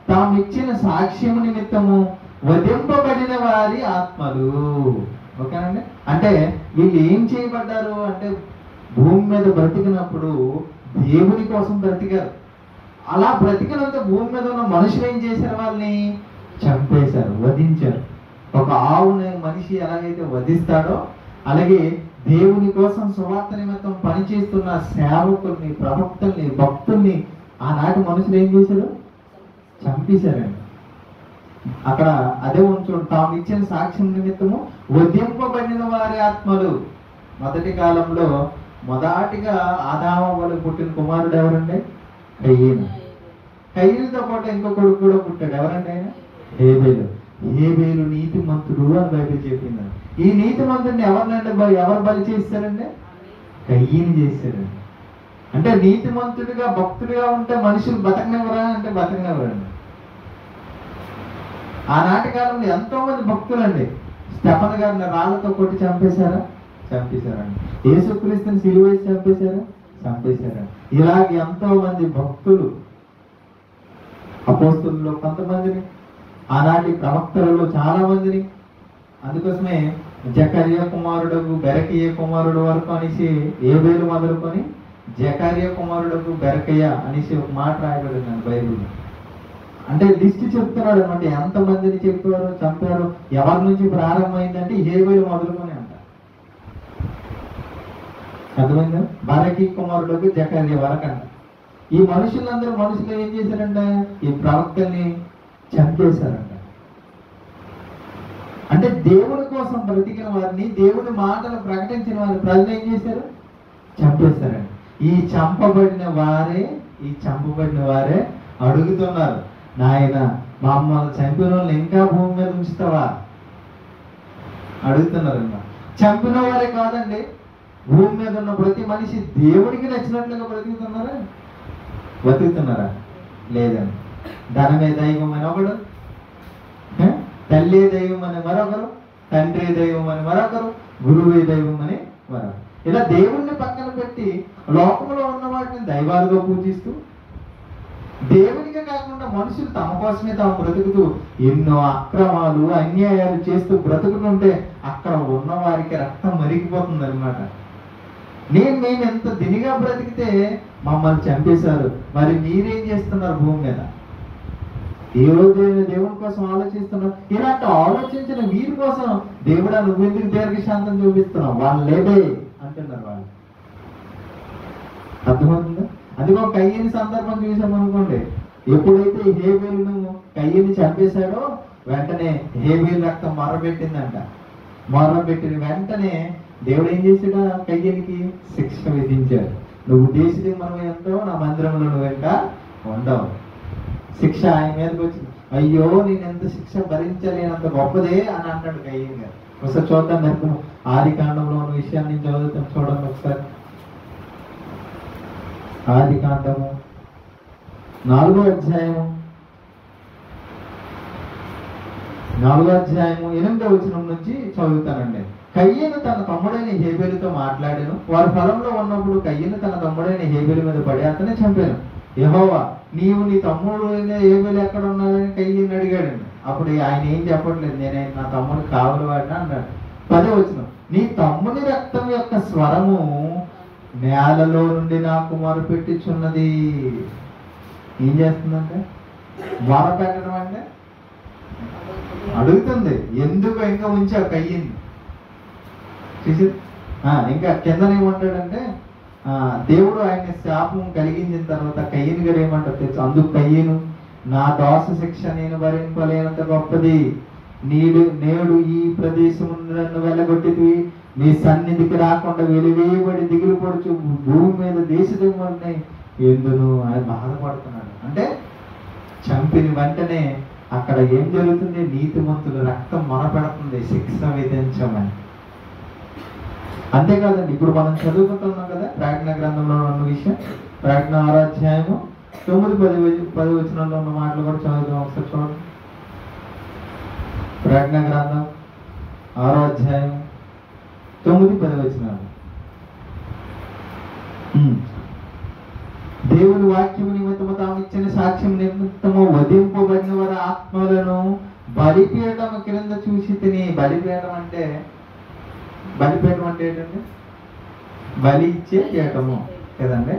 తాము ఇచ్చిన సాక్ష్యము నిమిత్తము వధింపబడిన వారి ఆత్మలు. ఓకేనండి? అంటే వీళ్ళు ఏం చేయబడ్డారు అంటే, భూమి మీద బ్రతికినప్పుడు దేవుని కోసం బ్రతికారు. అలా బ్రతికినంత భూమి మీద ఉన్న మనుషులు ఏం చేశారు? వాళ్ళని చంపేశారు, వధించారు. ఒక ఆవుని మనిషి ఎలాగైతే వధిస్తాడో, అలాగే దేవుని కోసం సువార్త నిమిత్తం పనిచేస్తున్న సేవకుల్ని, ప్రవక్తల్ని, భక్తుల్ని ఆనాటి మనుషులు ఏం చేశారు? చంపేశారండి. అక్కడ అదే ఉంచు, తాము ఇచ్చిన సాక్ష్యం నిమిత్తము వధింపబడిన వారి ఆత్మలు. మొదటి కాలంలో మొదటిగా ఆదాము పుట్టిన కుమారుడు ఎవరండి? కయ్యను. కయ్యనుతో పాటు ఇంకో కొడుకు కూడా పుట్టాడు. ఎవరండి ఆయన? హేబేలు. హేబేలు నీతిమంతుడు అని బైబిల్ చెప్పింది. ఈ నీతిమంతుడిని ఎవరు బలి చేశారండి? కయ్యను చేశారండి. అంటే నీతిమంతుడిగా భక్తుడిగా ఉంటే మనుషులు బతకనివ్వరా అంటే బతకనివ్వరండి. ఆనాటి కాలంలో ఎంతో మంది భక్తులండి. స్టెఫన్ గారిని రాళ్లతో కొట్టి చంపేశారా? చంపేశారండి. యేసుక్రీస్తుని సిలువ వేసి చంపేశారా? చంపేశారండి. ఇలాగ ఎంతో మంది భక్తులు, అపోస్తలుల్లో కొంతమందిని, ఆనాటి ప్రవక్తలలో చాలా మందిని. అందుకోసమే జకర్యా కుమారుడు బెరకయ్య కుమారుడు వరకు అనేసి ఏబేలు మొదలుకొని జకర్యా కుమారుడు బెరకయ్య అనేసి ఒక మాట రాయబడింది బైబిల్. అంటే లిస్ట్ చెప్తున్నాడు అనమాట, ఎంతమందిని చెప్పారు, చంపారు, ఎవరి నుంచి ప్రారంభమైందంటే ఏబేలు మొదలుకొని అంట. అర్థమైందా? బరకీ కుమారుడు జకర్యా వరకంట. ఈ మనుషులు ఏం చేశారంట? ఈ ప్రవక్తల్ని చంపేశారంట. అంటే దేవుని కోసం బ్రతికిన వారిని, దేవుని మాటలు ప్రకటించిన వారిని ప్రజలు ఏం చేశారు? చంపేశారండి. ఈ చంపబడిన వారే అడుగుతున్నారు, నాయన మమ్మల్ని చంపిన వాళ్ళని ఇంకా భూమి మీద ఉంచుతావా? అడుగుతున్నారన్న. చంపిన వారే కాదండి, భూమి మీద ఉన్న ప్రతి మనిషి దేవుడికి నచ్చినట్లుగా బతుకుతున్నారా? లేదండి. ధనమే దైవం అని ఒకడు, తల్లి దైవం అని మరొకరు, తండ్రి దైవం అని మరొకరు, గురువే దైవం అని మరొకరు. ఇలా దేవుణ్ణి పక్కన పెట్టి లోకంలో ఉన్న వాటిని దైవాలుగా పూజిస్తూ, దేవునిగా కాకుండా మనుషులు తమ కోసమే తాము బ్రతుకుతూ ఎన్నో అక్రమాలు, అన్యాయాలు చేస్తూ బ్రతుకుతుంటే అక్కడ ఉన్న వారికి రక్తం మరిగిపోతుంది అనమాట. మేము ఎంత దినిగా బ్రతికితే మమ్మల్ని చంపేశారు, మరి మీరేం చేస్తున్నారు భూమి మీద? ఏ రోజు దేవుని కోసం ఆలోచిస్తున్నావు? ఇలాంటి ఆలోచించిన వీరి కోసం దేవుడా నువ్వు ఎందుకు దీర్ఘశాంతం చూపిస్తున్నావు? వాళ్ళు లేదే అంటున్నారు వాళ్ళు. అర్థమవుతుందా? అందుకో కయ్యని సందర్భం చూసామనుకోండి, ఎప్పుడైతే హేబేలును కయ్యని చంపేశాడో వెంటనే హేబేలు రక్తం మొరబెట్టిందంట. మొరబెట్టిన వెంటనే దేవుడు ఏం చేశాడు? కయ్యనికి శిక్ష విధించాడు. నువ్వు దేశం మనం ఎంతో నా మందిరంలో నువ్వు వెంట ఉండవు. శిక్ష ఆయన మీదకి వచ్చింది. అయ్యో నేను ఎంత శిక్ష భరించలేనంత గొప్పదే అని అంటాడు కయ్యన్ గారు. ఒకసారి చూద్దాం, నాకు ఆది కాండంలో ఉన్న విషయాన్ని చదువుతాం, చూడండి ఒకసారి. ఆది కాండము 4వ అధ్యాయము 8వ వచనం నుంచి చదువుతానండి. కయ్యను తన తమ్ముడైన హేబేలుతో మాట్లాడాను. వారి పొలంలో ఉన్నప్పుడు కయ్యను తన తమ్ముడైన హేబేలు మీద పడి అతనే చంపాను. యెహోవా నీవు నీ తమ్ముడు హేబేలు ఎక్కడ ఉన్నాడని కయ్యను అడిగాడండి. అప్పుడు ఆయన ఏం చెప్పట్లేదు, నేను నా తమ్ముడు కావలి వాడినా అన్నాడు. 10వ వచనం, నీ తమ్ముని రక్తం యొక్క స్వరము నేలలో నుండి నాకు మొరపెట్టుచున్నది. ఏం చేస్తుందంటే మొరపెట్టడం అంటే అడుగుతుంది, ఎందుకు ఇంకా ఉంచావు కయ్యని చూసి. ఇంకా కిందనేమంటాడంటే దేవుడు ఆయన్ని శాపం కలిగించిన తర్వాత కయ్యని గారు ఏమంటారు తెలుసు? అందుకు కయ్యను, నా దోష శిక్ష నేను భరింపలేనంత గొప్పది. నేడు ఈ ప్రదేశం నన్ను వెళ్ళగొట్టివి, నీ సన్నిధికి రాకుండా వెలివేయబడి దిగులు పడుచు భూమి మీద దేశమున్నాయి ఎందును ఆయన బాధపడుతున్నాడు. అంటే చంపిన వెంటనే అక్కడ ఏం జరుగుతుంది? నీతిమంతుల రక్తం మొరపెడుతుంది శిక్ష విధించమని. అంతేకాదండి, ఇప్పుడు మనం చదువుకుంటున్నాం కదా ప్రకటన గ్రంథంలో ఉన్న విషయం. ప్రకటన 6వ అధ్యాయము 9-10 వచనంలో ఉన్న మాటలు కూడా చదువుతాం ఒకసారి చూడండి. ప్రకటన గ్రంథం 6వ అధ్యాయం 9-10 వచనాలు. దేవుని వాక్యము నిమిత్తము తాము ఇచ్చిన సాక్ష్యం నిమిత్తము వధింపబడిన వారి ఆత్మలను బలిపీఠము క్రింద చూసి తిని. బలిపీఠం అంటే ఏంటండి? బలి ఇచ్చే పీఠము కదండి.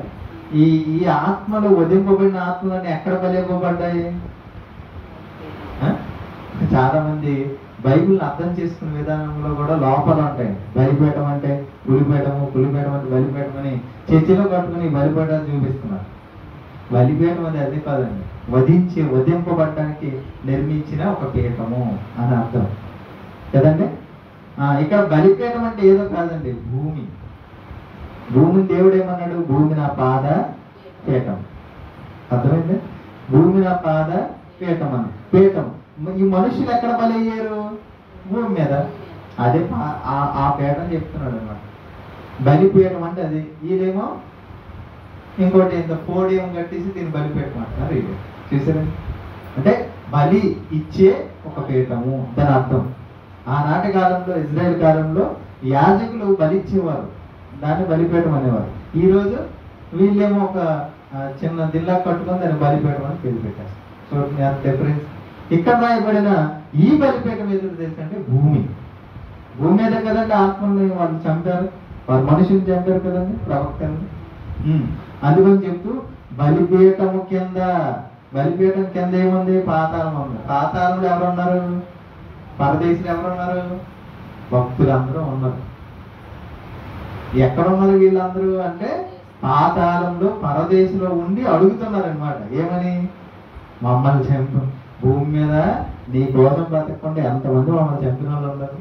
ఈ ఆత్మలు, వధింపబడిన ఆత్మలను ఎక్కడ బలి ఇవ్వబడ్డాయి? చాలా మంది బైబిల్ని అర్థం చేసుకునే విధానంలో కూడా లోపాలు ఉంటాయి. బలిపీఠం అంటే పులిపీఠము, పులిపీఠం అంటే బలిపీఠం అని చర్చిలో కట్టుకుని బలిపీఠాన్ని చూపిస్తున్నారు. బలిపీఠం అది అది కాదండి, వధింపబడటానికి నిర్మించిన ఒక పీఠము అని అర్థం కదండి. ఇక్కడ బలిపీఠం అంటే ఏదో కాదండి, భూమిని దేవుడు ఏమన్నాడు? భూమి నా పాద పీఠం. అర్థమైంది? భూమి నా పాద పీఠం అని. పీఠం ఈ మనుషులు ఎక్కడ బలయ్యారు? భూమి మీద. అదే ఆ పీఠం చెప్తున్నాడు అన్నమాట. బలిపీఠం అంటే అది. వీళ్ళేమో ఇంకోటి ఇంత పోడియం కట్టేసి దీన్ని బలిపీఠం అంటున్నారు. వీళ్ళు చూసారండి. అంటే బలి ఇచ్చే ఒక పీఠము దాని అర్థం. ఆనాటి కాలంలో, ఇజ్రాయెల్ కాలంలో యాజకులు బలి ఇచ్చేవారు, దాన్ని బలిపీఠం అనేవారు. ఈరోజు వీళ్ళేమో ఒక చిన్న దిల్లా కట్టుకొని దాన్ని బలిపీఠం అని పేరు పెట్టారు. చూడండి అంత డిఫరెన్స్. ఇక్కడ రాయబడిన ఈ బలిపీఠం ఎదురు తెలుసంటే భూమి మీద కదండి ఆత్మల్ని వాళ్ళు చంపారు, వారు మనుషులు చంపారు కదండి, ప్రవక్తని. అందుకని చెప్తూ బలిపీఠము కింద, బలిపీఠం కింద ఏముంది? పాతాళం ఉంది. పాతాళంలో ఎవరున్నారు? పరదేశులు ఎవరున్నారు? భక్తులందరూ ఉన్నారు. ఎక్కడున్నారు వీళ్ళందరూ అంటే పాతాళంలో, పరదేశంలో ఉండి అడుగుతున్నారు అనమాట. ఏమని? మమ్మల్ని చంపు, భూమి మీద నీ కోసం బ్రతకకుండా ఎంతమంది మమ్మల్ని చంపిన వాళ్ళు ఉన్నారు,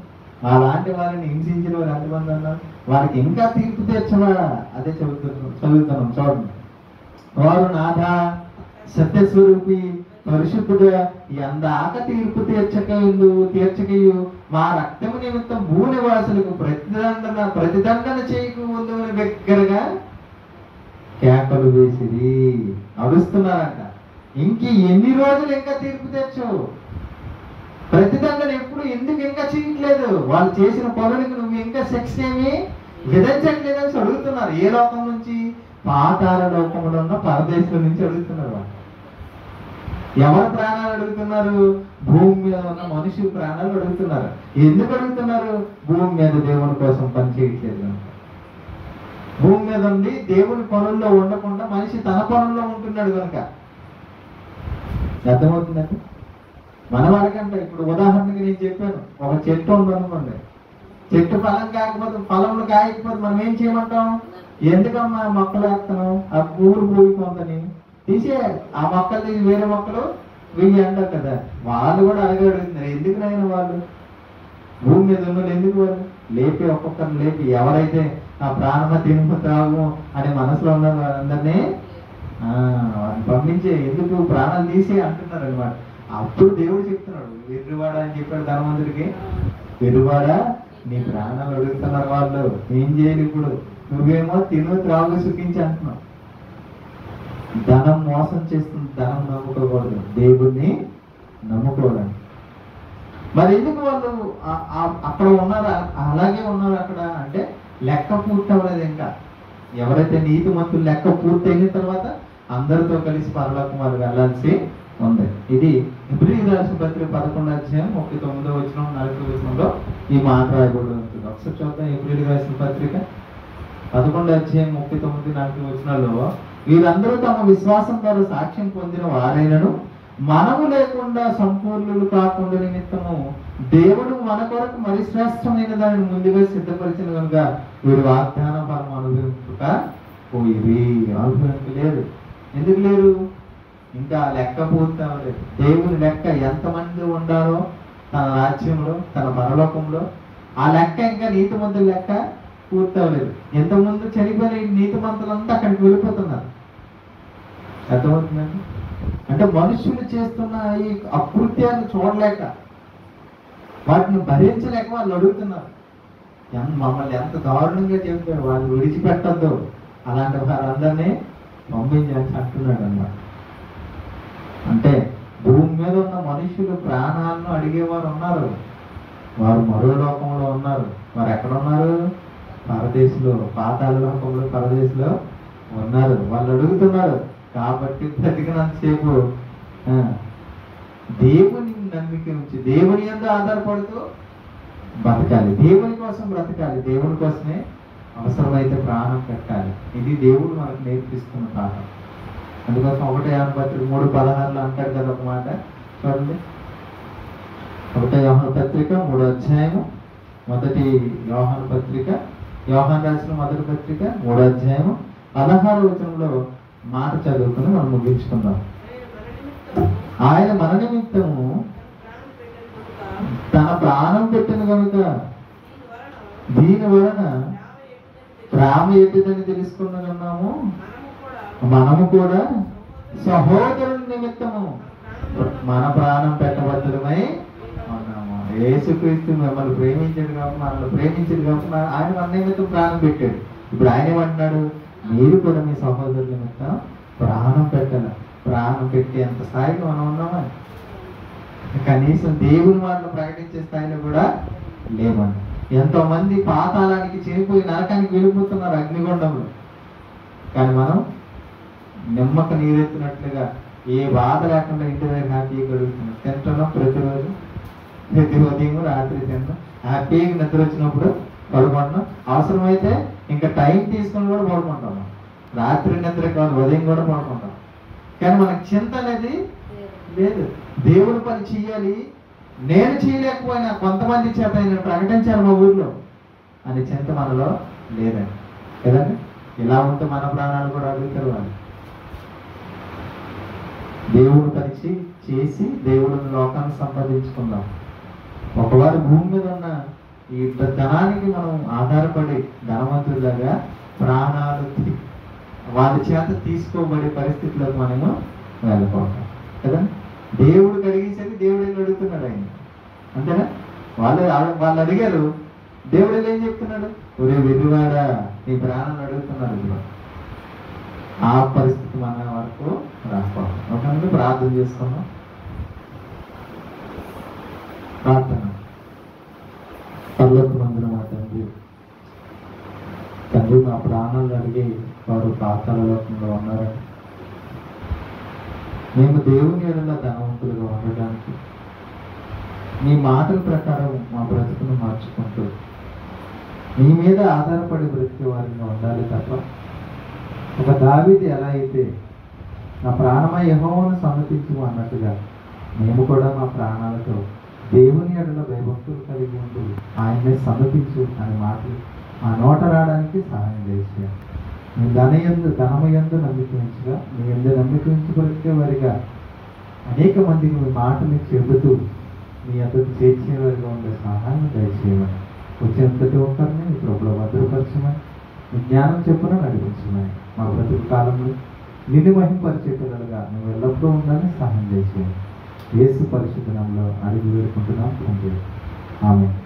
అలాంటి వారిని హింసించిన వారు ఎంతమంది ఉన్నారు, వారికి ఇంకా తీర్పు తీర్చవా? అదే చదువుతున్నాం చూడండి. వారు నాథా సత్యస్వరూపి పరిశుద్ధుడా ఎందాక తీర్పు తీర్చకయు మా రక్తము నిమిత్తం భూనివాసులకు ప్రతిదండన చేయకు ముందు దగ్గరగా కేకలు వేసిరి. అడుస్తున్నారంట. ఎన్ని రోజులు ఇంకా తీర్పు తెచ్చు? ప్రతిదండన ఎప్పుడు ఎందుకు ఇంకా చేయట్లేదు? వాళ్ళు చేసిన పనులకు నువ్వు ఇంకా శిక్ష ఏమి విధించట్లేదని అడుగుతున్నారు. ఏ లోకం నుంచి? పాతాళ లోకంలో ఉన్న పరదేశం నుంచి అడుగుతున్నారు. వాళ్ళు ఎవరి ప్రాణాలు అడుగుతున్నారు? భూమి మీద ఉన్న మనుషుల ప్రాణాలు అడుగుతున్నారు. ఎందుకు అడుగుతున్నారు? భూమి మీద దేవుని కోసం పని చేయట్లేదు. భూమి మీద ఉండి దేవుని పనుల్లో ఉండకుండా మనిషి తన పనుల్లో ఉంటున్నాడు కనుక. అర్థమవుతుందండి? మన వాళ్ళకంటే ఇప్పుడు ఉదాహరణకి నేను చెప్పాను, ఒక చెట్టు ఉందనుకోండి, చెట్టు ఫలంలో కాయకపోతే మనం ఏం చేయమంటాం? ఎందుకమ్మా మొక్కలు వేస్తాను? ఆ పువ్వులు పూడిపోతుందని తీసే ఆ మొక్కలు తీసి వేరే మొక్కలు వెయ్యి అంటారు కదా. వాళ్ళు కూడా అలాగే అడుగుతున్నారు. ఎందుకు నైనా వాళ్ళు భూమి మీద ఉన్న ఎందుకు వాళ్ళు లేపి, ఒక్కొక్కరిని లేపి, ఎవరైతే ఆ ప్రాణమ తినుము త్రాగు అనే మనసులో ఉన్నారు వాళ్ళందరినీ వాళ్ళని పంపించే, ఎందుకు ప్రాణాలు తీసి అంటున్నారు అనమాట. అప్పుడు దేవుడు చెప్తున్నాడు, వెర్రివాడ అని చెప్పాడు ధనవంతుడికి. వెర్రివాడ, నీ ప్రాణాలు అడుగుతున్నారు వాళ్ళు, ఏం చేయాలి ఇప్పుడు? నువ్వేమో తిను త్రాగు సుఖించి అంటున్నావు. ధనం మోసం చేస్తుంది. ధనం నమ్ముకోకూడదు, దేవుణ్ణి నమ్ముకోవాలి. మరి ఎందుకు వాళ్ళు అక్కడ ఉన్నారా? అలాగే ఉన్నారు అక్కడ అంటే లెక్క పూర్తి అవ్వలేదు ఇంకా. ఎవరైతే నీతిమంతులు లెక్క పూర్తి అయిన తర్వాత అందరితో కలిసి పరలోకం వాళ్ళు వెళ్ళాల్సి ఉంది. ఇది హెబ్రీయులకు రాసిన పత్రిక 11వ అధ్యాయం 39వ వచనం 40వ వచనంలో ఈ మాట రాయబడి ఉంటుంది. ఒకసారి చూద్దాం. హెబ్రీయులకు రాసిన పత్రిక 11వ అధ్యాయం 39, 40 వచనాల్లో, వీరందరూ తమ విశ్వాసం ద్వారా సాక్ష్యం పొందిన వారైనను మనము లేకుండా సంపూర్ణులు కాకుండా నిమిత్తము దేవుడు మన కొరకు మరి శ్రేష్టమైన దానిని ముందుగా సిద్ధపరిచిన కనుక వీరు వాగ్దాన ఫలం అనుభవించలేదు. ఎందుకు లేరు? ఇంకా లెక్క పూర్తి అవ్వలేదు. దేవుని లెక్క ఎంతమంది ఉండాలో తన రాజ్యంలో, తన పరలోకంలో, ఆ లెక్క ఇంకా నీతిమంతుల లెక్క పూర్తి అవ్వలేదు. ఎంతమంది చనిపోయిన నీతిమంతులంతా అక్కడికి వెళ్ళిపోతున్నారు. అర్థమవుతుందండి? అంటే మనుషులు చేస్తున్న ఈ అకృత్యాన్ని చూడలేక, వాటిని భరించలేక వాళ్ళు అడుగుతున్నారు, మమ్మల్ని ఎంత దారుణంగా చెప్పారు, వాళ్ళు విడిచిపెట్టద్దు, అలాంటి వారందరినీ పంపించాల్సి అంటున్నాడు అన్నమాట. అంటే భూమి మీద ఉన్న మనుషులు ప్రాణాలను అడిగేవారు ఉన్నారు. వారు మరో లోకంలో ఉన్నారు. వారు ఎక్కడ ఉన్నారు? పరదేశంలో, పాతాళ లోకంలో, పరదేశంలో ఉన్నారు. వాళ్ళు అడుగుతున్నారు. కాబట్టి బ్రతికినంతసేపు దేవుని నమ్మిక ఉంచి దేవుని యందు ఆధారపడుతూ బ్రతకాలి. దేవుని కోసం బ్రతకాలి. దేవుని కోసమే అవసరమైతే ప్రాణం పెట్టాలి. ఇది దేవుడు మనకు నేర్పిస్తున్న పాఠం. అందుకోసం 1 యోహాను పత్రిక 3:16 అంటారు కదా ఒక మాట, చూడండి. 1 యోహాను పత్రిక 3వ అధ్యాయము, మొదటి యోహాను పత్రిక, యోహాను రాసిన మొదటి పత్రిక 3వ అధ్యాయము 16వ వచనంలో మాట చదువుకుని మనం ముగించుకుందాం. ఆయన మన నిమిత్తము తన ప్రాణం పెట్టిన కనుక దీని వలన ప్రేమ ఎట్టిదని తెలుసుకున్నాము. మనము కూడా సహోదరుని నిమిత్తము మన ప్రాణం పెట్టబద్ధమై ఉన్నాము. యేసుక్రీస్తు మిమ్మల్ని ప్రేమించాడు కాబట్టి, మనల్ని ప్రేమించాడు కాబట్టి ఆయన మన నిమిత్తం ప్రాణం పెట్టాడు. ఇప్పుడు ఆయన ఏమంటున్నాడు? మీరు కూడా మీ సహోదరుల నిమిత్తం ప్రాణం పెట్టాలి. ప్రాణం పెట్టి ఎంత స్థాయిలో మనం ఉన్నామా? కనీసం దేవుని మాటలు ప్రకటించే స్థాయిలో కూడా లేమండి. ఎంతో మంది పాతాళానికి చేరిపోయి నరకానికి వెళ్ళిపోతున్నారు అగ్నిగుండంలో. కానీ మనం నిమ్మక నీరెత్తినట్లుగా ఏ బాధ లేకుండా ఇంటి దగ్గర హ్యాపీగా గడుగుతున్నాం. తింటున్నాం ప్రతిరోజు, ప్రతి ఉదయం రాత్రి తింటాం. హ్యాపీగా నిద్ర వచ్చినప్పుడు పడుకుంటున్నాం. అవసరమైతే ఇంకా టైం తీసుకొని కూడా పడుకుంటాం. రాత్రి నిద్ర కాదు, ఉదయం కూడా పడుకుంటాం. కానీ మనకు చింత అనేది లేదు. దేవుడి పని చెయ్యాలి, నేను చేయలేకపోయినా కొంతమంది చేత నేను ప్రకటించాను మా ఊర్లో అని చింత మనలో లేదండి కదండి. ఇలా ఉంటే మన ప్రాణాలు కూడా అడుగుతారు వాళ్ళు. దేవుడు పని చేసి దేవుడిని లోకాన్ని సంపాదించుకుందాం. ఒకవారు భూమి మీద ఉన్న ఈ ధనానికి మనం ఆధారపడి ధనవంతులాగా ప్రాణాలు వాళ్ళ చేత తీసుకోబడే పరిస్థితులకు మనము వెళ్ళిపోతాం కదా. దేవుడు కలిగించేది దేవుడు వెళ్ళి అడుగుతున్నాడు ఆయన, అంతేనా? వాళ్ళు అడిగారు, దేవుడు ఏం చెప్తున్నాడు? ఒరే వెర్రివాడా, నీ ప్రాణాలు అడుగుతున్నారు. ఇప్పుడు ఆ పరిస్థితి మన వరకు రాకపోవడం. ఒక ప్రార్థన చేసుకున్నాం. ప్రార్థన. పర్లోక మందిరం మా తండ్రి, మా ప్రాణాలు అడిగి వారు పాతాళ లోకంలో ఉన్నారని, మేము దేవుని ఎడల ధనవంతులుగా ఉండడానికి మీ మాటల ప్రకారం మా బ్రతుకును మార్చుకుంటూ మీ మీద ఆధారపడి బ్రతికే వారిని ఉండాలి తప్ప, ఒక దావీదు ఎలా అయితే నా ప్రాణమై యెహోవాను సన్నతించు అన్నట్టుగా మేము కూడా మా ప్రాణాలతో దేవుని ఎడల భయభక్తులు కలిగి ఉంటూ ఆయన్నే సన్నతించు అనే మాటలు ఆ నోట రావడానికి సహాయం చేశాను. మీ ధనమయందు నమ్మిక ఉంచగా, మీ ఎందు నమ్మిక ఉంచి బ్రతికే వారిగా అనేక మందికి మీ మాటలు చెబుతూ మీ అతను చేర్చేవారిగా ఉండే సహాయం దయచేయమని, వచ్చిన ప్రతి ఒక్కరిని మీ ప్రభులో భద్రపరచమని, మీ జ్ఞానం చెప్పున నడిపించమని, మా బ్రతుకు కాలంలో నిన్ను మహింపరిచే పిల్లలుగా మేము ఎల్లప్పుడూ ఉండాలని సహాయం చేసేయండి. యేసు పరిశుద్ధ నామములో అడిగి వేడుకుంటున్నాం తండ్రి. ఆమేన్.